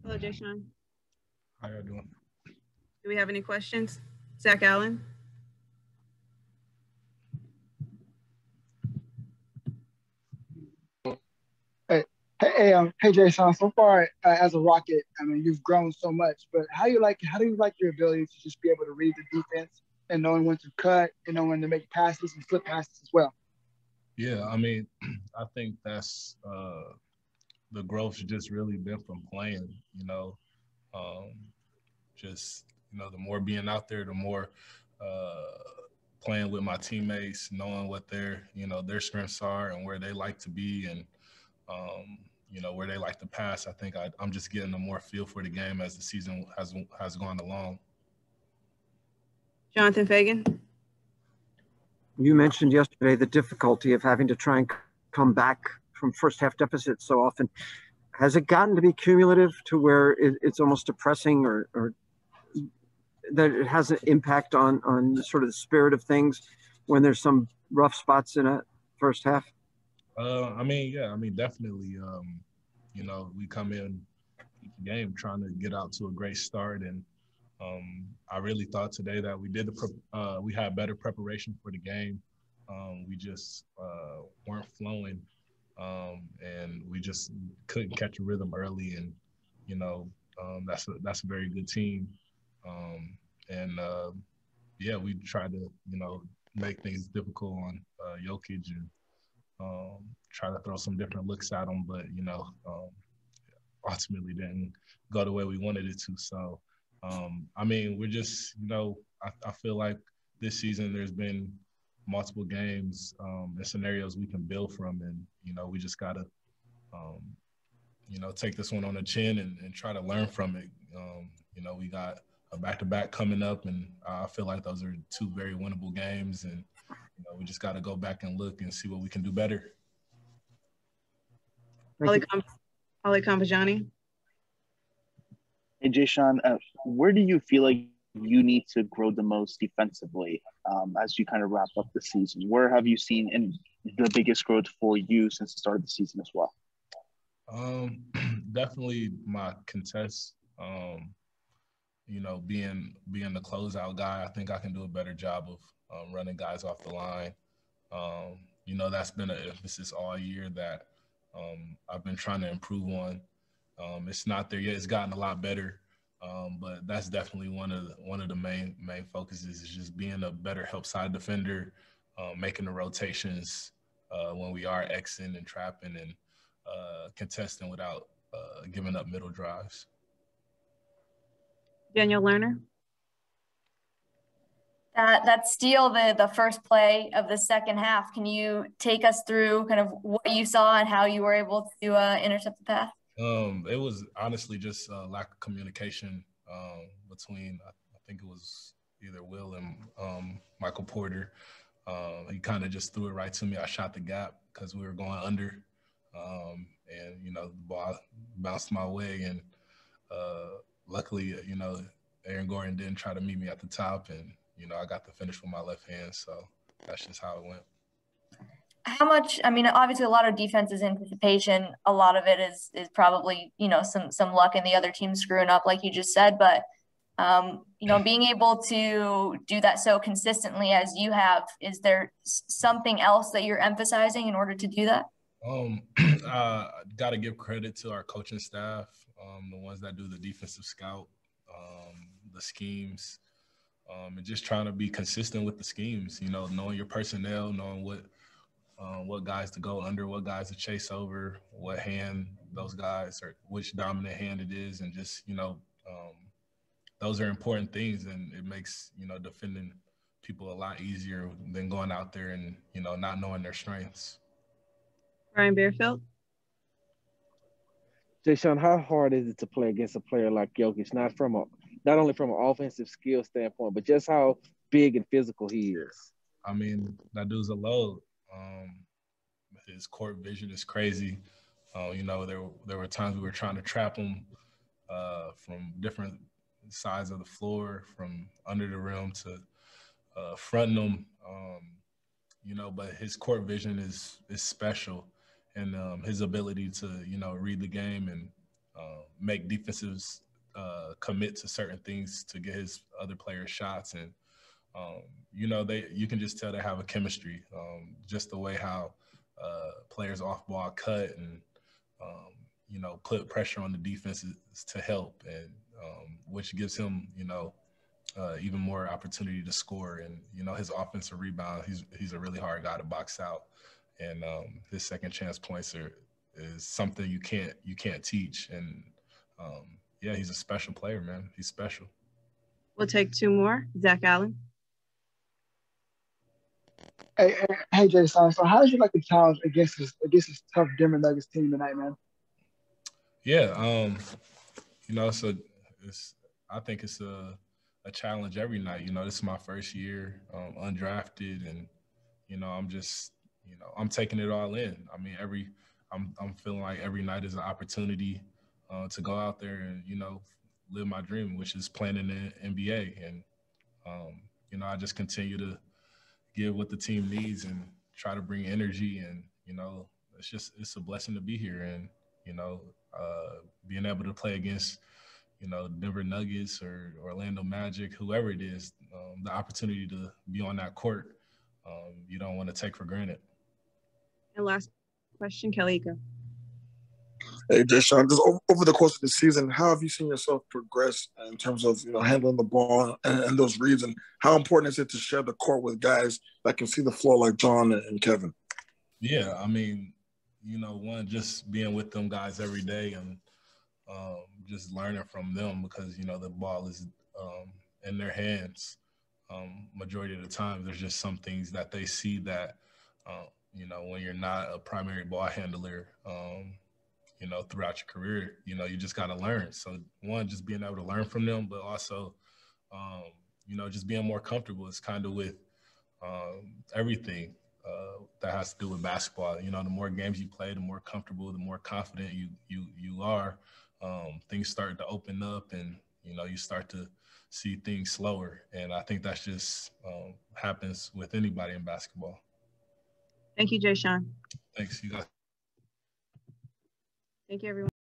Hello, Jae'Sean. How y'all doing? Do we have any questions? Zach Allen? Hey, Jae'Sean. So far, as a Rocket, I mean, you've grown so much. But how do you like your ability to just be able to read the defense and knowing when to cut and knowing when to make passes and flip passes as well? Yeah, I mean, I think that's the growth's just really been from playing. Um, just the more being out there, the more uh, playing with my teammates, knowing what their strengths are and where they like to be, and where they like to pass. I think I'm just getting a more feel for the game as the season has gone along. Jonathan Fagan? You mentioned yesterday the difficulty of having to try and come back from first half deficits so often. Has it gotten to be cumulative to where it's almost depressing or that it has an impact on sort of the spirit of things when there's some rough spots in a first half? Definitely. We come in each game trying to get out to a great start, and I really thought today that we had better preparation for the game. We just weren't flowing, and we just couldn't catch a rhythm early. And that's a very good team, and we tried to make things difficult on Jokić and try to throw some different looks at him, but ultimately didn't go the way we wanted it to. So. We're just, I feel like this season there's been multiple games and scenarios we can build from, and, we just got to, take this one on the chin and try to learn from it. We got a back-to-back coming up, and I feel like those are two very winnable games, and, we just got to go back and look and see what we can do better. Ali Kampajani? Hey, Jae'Sean, where do you feel like you need to grow the most defensively as you kind of wrap up the season? Where have you seen the biggest growth for you since the start of the season as well? Definitely my contest. Being the closeout guy, I think I can do a better job of running guys off the line. That's been an emphasis all year that I've been trying to improve on. It's not there yet. It's gotten a lot better, but that's definitely one of the main focuses is just being a better help side defender, making the rotations when we are Xing and trapping and contesting without giving up middle drives. Daniel Lerner? That steal, the first play of the second half, can you take us through kind of what you saw and how you were able to intercept the pass? It was honestly just a lack of communication between, I think it was either Will and Michael Porter. He kind of just threw it right to me. I shot the gap because we were going under, and the ball bounced my way, and luckily, Aaron Gordon didn't try to meet me at the top, and I got the finish with my left hand, so that's just how it went. How much, obviously a lot of defense is anticipation. A lot of it is probably, some luck in the other team screwing up, like you just said. But, being able to do that so consistently as you have, is there something else that you're emphasizing in order to do that? Got to give credit to our coaching staff, the ones that do the defensive scout, the schemes, and just trying to be consistent with the schemes, knowing your personnel, knowing what guys to go under, what guys to chase over, what hand those guys or which dominant hand it is. And just, those are important things. And it makes, defending people a lot easier than going out there and, not knowing their strengths. Brian Bearfield? Jae'Sean, how hard is it to play against a player like Jokić, not only from an offensive skill standpoint, but just how big and physical he is? That dude's a load. His court vision is crazy. There were times we were trying to trap him from different sides of the floor, from under the rim to fronting him. But his court vision is special, and his ability to read the game and make defensives commit to certain things to get his other players shots. And, you know, you can just tell they have a chemistry, just the way how players off ball cut and, you know, put pressure on the defenses to help, and which gives him, you know, even more opportunity to score. And, you know, his offensive rebound, he's a really hard guy to box out. And his second chance points is something you can't teach. And yeah, he's a special player, man. He's special. We'll take two more. Zach Allen. Hey, Jae'Sean. So how did you like the challenge against this tough Denver Nuggets team tonight, man? Yeah, you know, I think it's a challenge every night. You know, this is my first year, undrafted, and you know, I'm taking it all in. I mean, I'm feeling like every night is an opportunity to go out there and, you know, live my dream, which is playing in the NBA. And you know, I just continue to give what the team needs and try to bring energy. And you know, it's a blessing to be here. And you know, being able to play against, you know, Denver Nuggets or Orlando Magic, whoever it is, the opportunity to be on that court, you don't want to take for granted. And last question, Kalika. Hey, Jae'Sean, just over the course of the season, how have you seen yourself progress in terms of, you know, handling the ball and those reads, and how important is it to share the court with guys that can see the floor like John and Kevin? Yeah, I mean, you know, one, just being with them guys every day and just learning from them, because, you know, the ball is in their hands majority of the time. There's just some things that they see that, you know, when you're not a primary ball handler, you know, throughout your career, you know, you just got to learn. So one, just being able to learn from them, but also, you know, just being more comfortable. It's kind of with everything that has to do with basketball. You know, the more games you play, the more comfortable, the more confident you are. Things start to open up, and you know, you start to see things slower. And I think that's just happens with anybody in basketball. Thank you, Jae'Sean. Thanks, you guys. Thank you, everyone.